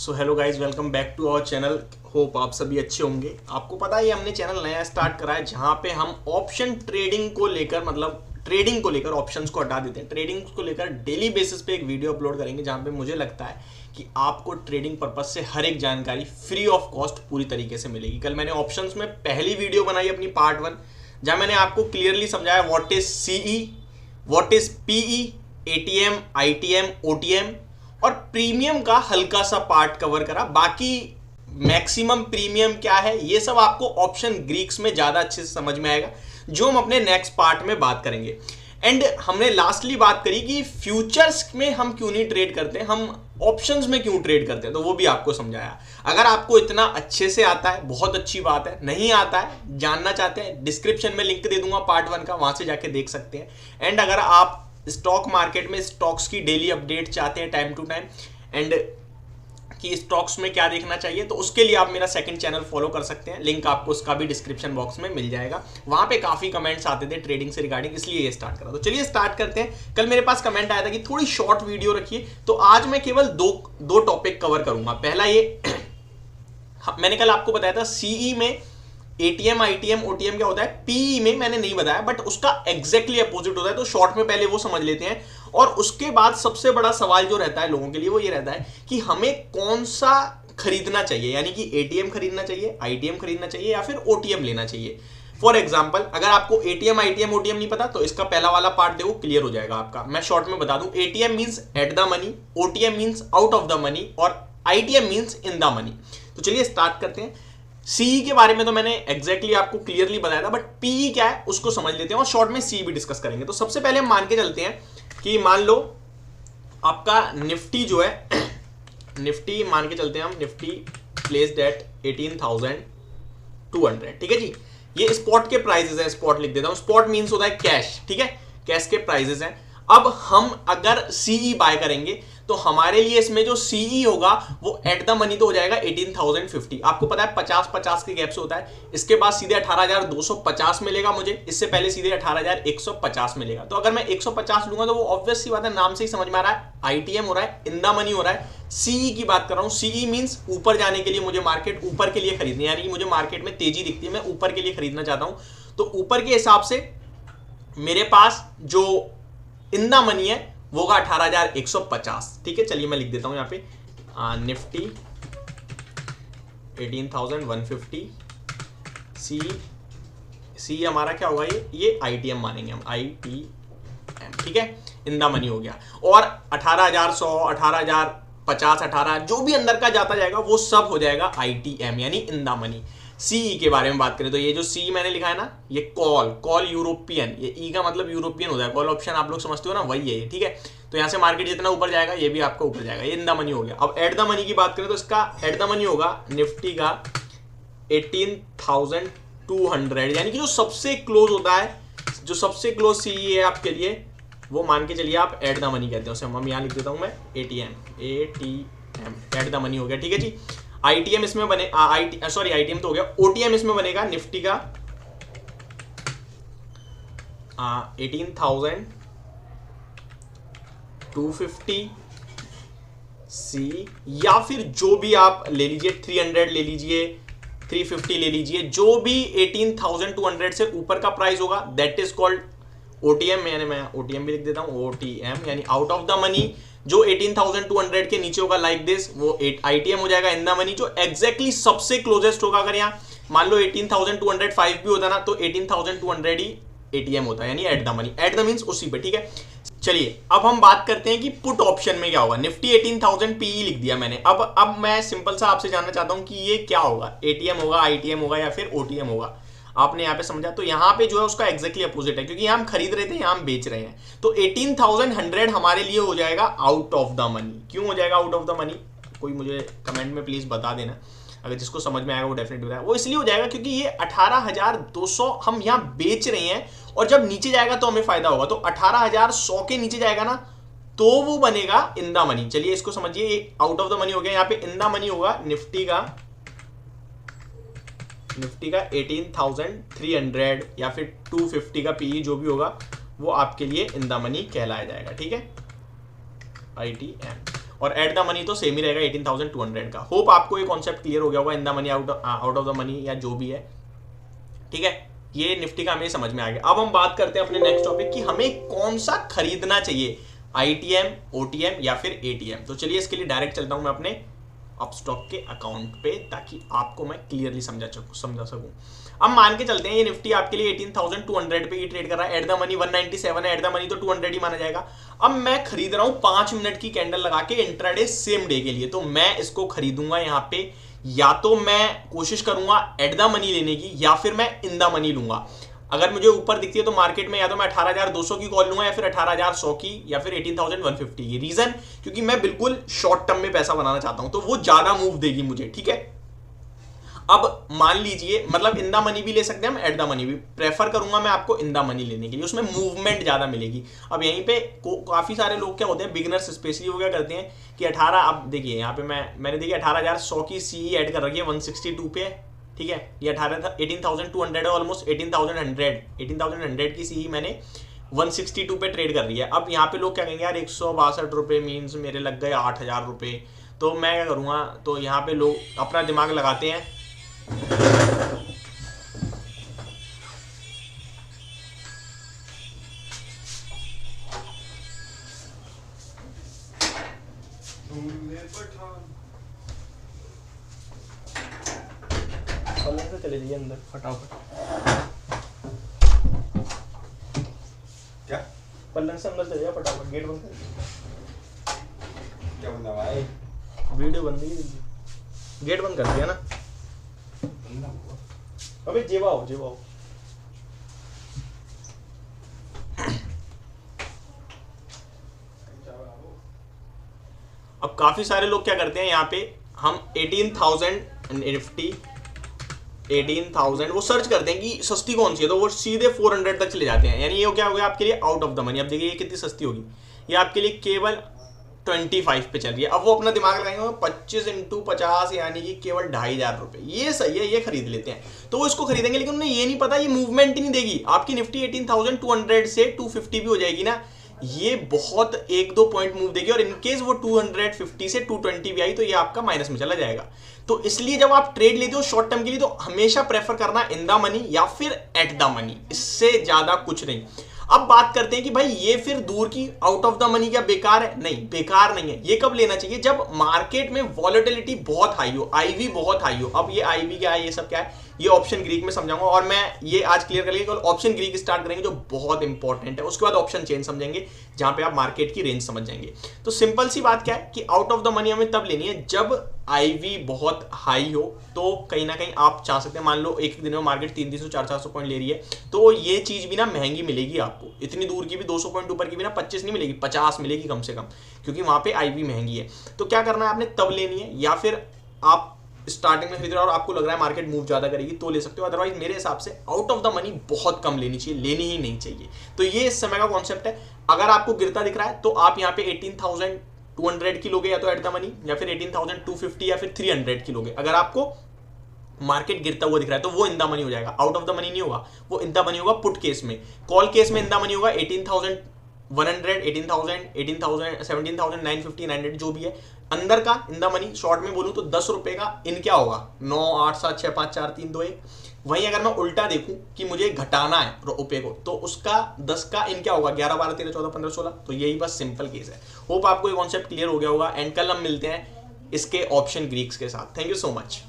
So hello guys, welcome back to our channel. Hope आप सभी अच्छे होंगे। आपको पता है हमने चैनल नया स्टार्ट करा है जहां पे हम ऑप्शन ट्रेडिंग को लेकर ट्रेडिंग को लेकर ऑप्शंस को हटा देते हैं। ट्रेडिंग को लेकर डेली बेसिस पे एक वीडियो अपलोड करेंगे जहां पे मुझे लगता है कि आपको ट्रेडिंग पर्पज से हर एक जानकारी फ्री ऑफ कॉस्ट पूरी तरीके से मिलेगी। कल मैंने ऑप्शंस में पहली वीडियो बनाई अपनी पार्ट 1, जहां मैंने आपको क्लियरली समझाया what is CE, what is PE, ATM, ITM, OTM और प्रीमियम का हल्का सा पार्ट कवर करा। बाकी मैक्सिमम प्रीमियम क्या है ये सब आपको ऑप्शन ग्रीक्स में ज्यादा अच्छे से समझ में आएगा, जो हम अपने नेक्स्ट पार्ट में बात करेंगे। एंड हमने लास्टली बात करी कि फ्यूचर्स में हम क्यों नहीं ट्रेड करते, हम ऑप्शंस में क्यों ट्रेड करते हैं, तो वो भी आपको समझाया। अगर आपको इतना अच्छे से आता है बहुत अच्छी बात है, नहीं आता है जानना चाहते हैं डिस्क्रिप्शन में लिंक दे दूंगा पार्ट 1 का, वहां से जाके देख सकते हैं। एंड अगर आप स्टॉक मार्केट में स्टॉक्स की डेली अपडेट चाहते हैं टाइम टू टाइम एंड कि स्टॉक्स में क्या देखना चाहिए, तो उसके लिए आप मेरा सेकंड चैनल फॉलो कर सकते हैं। लिंक आपको उसका भी डिस्क्रिप्शन बॉक्स में मिल जाएगा। वहां पे काफी कमेंट्स आते थे ट्रेडिंग से रिगार्डिंग, इसलिए ये स्टार्ट करा। तो चलिए स्टार्ट करते हैं। कल मेरे पास कमेंट आया था कि थोड़ी शॉर्ट वीडियो रखिए, तो आज मैं केवल दो टॉपिक कवर करूंगा। पहला ये मैंने कल आपको बताया था सीई में एटीएम, आईटीएम, ओटीएम क्या होता है, पीई में मैंने नहीं बताया, बट उसका एग्जैक्टली अपोजिट होता है। तो शॉर्ट में पहले वो समझ लेते हैं और उसके बाद सबसे बड़ा सवाल जो रहता है लोगों के लिए वो ये रहता है कि हमें कौन सा खरीदना चाहिए, यानी कि एटीएम खरीदना चाहिए, आईटीएम खरीदना चाहिए या फिर ओटीएम लेना चाहिए। फॉर एग्जाम्पल, अगर आपको एटीएम, आईटीएम, ओटीएम नहीं पता तो इसका पहला वाला पार्ट देखो, क्लियर हो जाएगा आपका। मैं शॉर्ट में बता दूं, ATM means at the money, OTM means out of the money और ITM means in the money. तो चलिए स्टार्ट करते हैं। सीई के बारे में तो मैंने एग्जैक्टली आपको क्लियरली बताया था, बट पीई क्या है उसको समझ लेते हैं और शॉर्ट में सी भी डिस्कस करेंगे। तो सबसे पहले हम मान के चलते हैं कि मान लो आपका निफ्टी जो है, निफ्टी मान के चलते हैं हम, निफ्टी प्लेस्ड एट 18,200, ठीक है जी। ये स्पॉट के प्राइसेस हैं, स्पॉट लिख देता हूं। स्पॉट मींस होता है कैश, ठीक है, कैश के प्राइसेस हैं। अब हम अगर सीई बाय करेंगे तो हमारे लिए इसमें जो सीई होगा वो एट द मनी तो हो जाएगा 18,050। आपको पता है 50-50 के गैप से होता है। इसके बाद सीधे 18,250 मिलेगा मुझे, इससे पहले सीधे 18,150 मिलेगा। तो अगर मैं 150 लूंगा तो वो ऑब्वियस सी बात है, नाम से ही समझ में आ रहा है आईटीएम हो रहा है, इन द मनी हो रहा है। सीई की बात कर रहा हूं, सीई मींस ऊपर जाने के लिए, मुझे मार्केट ऊपर के लिए खरीदनी, यानी कि मुझे मार्केट में तेजी दिखती है, मैं ऊपर के लिए खरीदना चाहता हूं। तो ऊपर के हिसाब से मेरे पास जो इन द मनी है वो होगा 18,150, ठीक है। चलिए मैं लिख देता हूं यहां पे निफ्टी 18,150 सी हमारा क्या होगा, ये आईटीएम मानेंगे हम, आईटीएम, ठीक है, इन द मनी हो गया। और 18,100, 18,050, 18 जो भी अंदर का जाता जाएगा वो सब हो जाएगा आईटीएम यानी इन द मनी। सीई के बारे में बात करें तो ये जो सी मैंने लिखा है ना, ये कॉल यूरोपियन, ये ई का मतलब यूरोपियन होता है, कॉल ऑप्शन आप लोग समझते हो ना, वही है ये, ठीक है। तो यहां से मार्केट जितना ऊपर जाएगा ये भी आपका ऊपर जाएगा, ये इन द मनी हो गया। अब एट द मनी की बात करें तो इसका एट द मनी होगा निफ्टी का 18,200, यानी कि जो सबसे क्लोज होता है, जो सबसे क्लोज सीई है आपके लिए, वो मान के चलिए आप एट द मनी कहते हैं उसे। हम यहां लिख देता हूं मैं एटीएम, एट द मनी हो गया, ठीक है जी। आईटीएम इसमें बने, आईटीएम तो हो गया। ओटीएम इसमें बनेगा निफ्टी का 18,250 सी, या फिर जो भी आप ले लीजिए, 300 ले लीजिए, 350 ले लीजिए, जो भी 18,200 से ऊपर का प्राइस होगा दैट इज कॉल्ड ओटीएम, यानी मैं ओटीएम भी लिख देता हूं, ओटीएम यानी आउट ऑफ द मनी। जो 18,200 के नीचे होगा लाइक दिस, वो आईटीएम हो जाएगा इन द मनी, जो एग्जैक्टली सबसे क्लोजेस्ट होगा। अगर यहाँ मान लो 18,205 भी होता ना तो 18,200 ही एटीएम होता है, यानी eight the money, at the means उसी पे, ठीक है। चलिए अब हम बात करते हैं कि पुट ऑप्शन में क्या होगा। निफ्टी 18,000 पीई लिख दिया मैंने। अब मैं सिंपल सा आपसे जानना चाहता हूं कि ये क्या होगा, एटीएम होगा, आईटीएम होगा या फिर ओटीएम होगा। आपने यहाँ पे समझा, तो यहाँ पे जो है उसका एग्जैक्टली अपोजिट है, क्योंकि यहाँ हम खरीद रहे थे, यहाँ हम बेच रहे हैं। तो 18,100 हमारे लिए हो जाएगा आउट ऑफ द मनी। क्यों हो जाएगा आउट ऑफ द मनी, कोई मुझे कमेंट में प्लीज बता देना, अगर जिसको समझ में आएगा वो डेफिनेटली बताएगा। वो इसलिए हो जाएगा क्योंकि ये 18,200 हम यहाँ बेच रहे हैं और जब नीचे जाएगा तो हमें फायदा होगा। तो 18,100 के नीचे जाएगा ना तो वो बनेगा इन द मनी। चलिए इसको समझिए, आउट ऑफ द मनी हो गया, यहाँ पे इन द मनी होगा निफ्टी का 18,300 या फिर 250 का पीई जो भी होगा वो आपके लिए इन द मनी कहलाया जाएगा, ठीक है, आईटीएम। और एट द मनी तो सेम ही रहेगा 18,200 का। होप आपको ये कॉन्सेप्ट क्लियर हो गया होगा, इन the money out of the money या जो भी है, ठीक है। ये निफ्टी का हमें समझ में आ गया। अब हम बात करते हैं अपने नेक्स्ट टॉपिक कि हमें कौन सा खरीदना चाहिए, ITM, OTM या फिर ATM। तो चलिए इसके लिए डायरेक्ट चलता हूं मैं अपने अपस्टॉक के अकाउंट पे, ताकि आपको मैं क्लियरली समझा सकूं। अब मान के चलते हैं ये निफ्टी आपके लिए 18,200 पे ही ट्रेड कर रहा है, एट द मनी 197 है, एट द मनी तो 200 ही माना जाएगा। अब मैं खरीद रहा हूं 5 मिनट की कैंडल लगा के इंट्राडे सेम डे के लिए, तो मैं इसको खरीदूंगा यहाँ पे, या तो मैं कोशिश करूंगा एट द मनी लेने की या फिर मैं इन द मनी लूंगा। अगर मुझे ऊपर दिखती है तो मार्केट में या तो मैं 18,200 की कॉल लूंगा या फिर 18,100 की या फिर 18,150 की। रीजन क्योंकि मैं बिल्कुल शॉर्ट टर्म में पैसा बनाना चाहता हूं, तो वो ज्यादा मूव देगी मुझे, ठीक है। अब मान लीजिए मतलब इन द मनी भी ले सकते हैं हम, एट द मनी भी प्रेफर करूंगा मैं आपको इन द मनी लेने के लिए, उसमें मूवमेंट ज्यादा मिलेगी। अब यहीं पे काफी सारे लोग क्या होते हैं, बिगिनर्स स्पेशली वो क्या करते हैं कि 18, अब देखिए यहाँ पे मैंने देखिए 18,100 की सी ऐड कर रखी है 162 पे, ठीक है। ये 18,200 है, ऑलमोस्ट 18,100 की सी मैंने 162 पे ट्रेड कर रही है। अब यहाँ पे लोग क्या कहेंगे, यार 162 रुपये मीन्स मेरे लग गए 8,000 रुपये, तो मैं क्या करूँगा, तो यहाँ पे लोग अपना दिमाग लगाते हैं। से चले जाइए अंदर फटाफट। क्या पल्लन से अंदर चले जाओ फटाफट, गेट बंद कर। क्या बंदा भाई, वीडियो बंद ही, गेट बंद कर दिया ना। अबे जेवाओ जेवाओ। अब काफी सारे लोग क्या करते हैं, यहाँ पे हम 18,000 निफ्टी 18,000 वो सर्च करते हैं कि सस्ती कौन सी है, तो वो सीधे 400 तक चले जाते हैं। यानी ये क्या हो गया आपके लिए आउट ऑफ द मनी। अब देखिए ये कितनी सस्ती होगी, ये आपके लिए केवल 25 पे चल रही है। अब वो अपना दिमाग लगाएंगे 25 × 50 यानी कि केवल 2,500 रुपए, ये सही है, ये खरीद लेते हैं। तो वो इसको खरीदेंगे, लेकिन उन्हें ये नहीं पता ये मूवमेंट ही नहीं देगी। आपकी निफ्टी 18,200 से 250 भी हो जाएगी ना, ये बहुत 1-2 पॉइंट मूव देगी, और इनकेस वो 250 से 220 भी आई तो ये आपका माइनस में चला जाएगा। तो इसलिए जब आप ट्रेड लेते हो शॉर्ट टर्म के लिए, तो हमेशा प्रेफर करना इन द मनी या फिर एट द मनी, इससे ज्यादा कुछ नहीं। अब बात करते हैं कि भाई ये फिर दूर की आउट ऑफ द मनी क्या बेकार है? नहीं, बेकार नहीं है। ये कब लेना चाहिए? जब मार्केट में वॉलेटिलिटी बहुत हाई हो, आईवी बहुत हाई हो। अब ये आईवी क्या है, ये सब क्या है, ये ऑप्शन ग्रीक में समझाऊंगा, और मैं ये आज क्लियर कर लिया, ऑप्शन ग्रीक स्टार्ट करेंगे जो बहुत इंपॉर्टेंट है। उसके बाद ऑप्शन चेंज समझेंगे जहां पे आप मार्केट की रेंज समझ जाएंगे। तो सिंपल सी बात क्या है कि आउट ऑफ द मनी हमें तब लेनी है जब आईवी बहुत हाई हो। तो कहीं ना कहीं आप चाह सकते हैं, मान लो एक दिन में मार्केट 300 400 पॉइंट ले रही है, तो ये चीज भी ना महंगी मिलेगी आपको। इतनी दूर की भी 200 पॉइंट ऊपर की भी ना 25 नहीं मिलेगी, 50 मिलेगी कम से कम, क्योंकि वहां पे आईवी महंगी है। तो क्या करना है आपने, तब लेनी है, या फिर आप स्टार्टिंग में खरीद रहे हो और आपको लग रहा है मार्केट मूव ज्यादा करेगी तो ले सकते हो। अदरवाइज मेरे हिसाब से आउट ऑफ द मनी बहुत कम लेनी चाहिए, लेनी ही नहीं चाहिए। तो ये इस समय का कॉन्सेप्ट है। अगर आपको गिरता दिख रहा है तो आप यहाँ पे 18,200 की लोगे या तो एट द मनी, या फिर 18,250 या फिर 300 की लोगे। अगर आपको मार्केट गिरता हुआ दिख रहा है तो वो इन द मनी हो जाएगा, आउट ऑफ द मनी नहीं होगा, वो इन द मनी होगा पुट केस में। कॉल केस में इन द मनी होगा 18,100, 18,000, 18,000, 17,950, 900 जो भी है अंदर का इन द मनी। शॉर्ट में बोलूं तो 10 रुपए का इन क्या होगा, 9, 8, 7, 6, 5, 4, 3, 2, 1। वहीं अगर मैं उल्टा देखूं कि मुझे घटाना है रुपए को, तो उसका 10 का इन क्या होगा, 11, 12, 13, 14, 15, 16। तो यही बस सिंपल केस है। होप आपको ये कॉन्सेप्ट क्लियर हो गया होगा। एंड कल हम मिलते हैं इसके ऑप्शन ग्रीक्स के साथ। Thank you so much.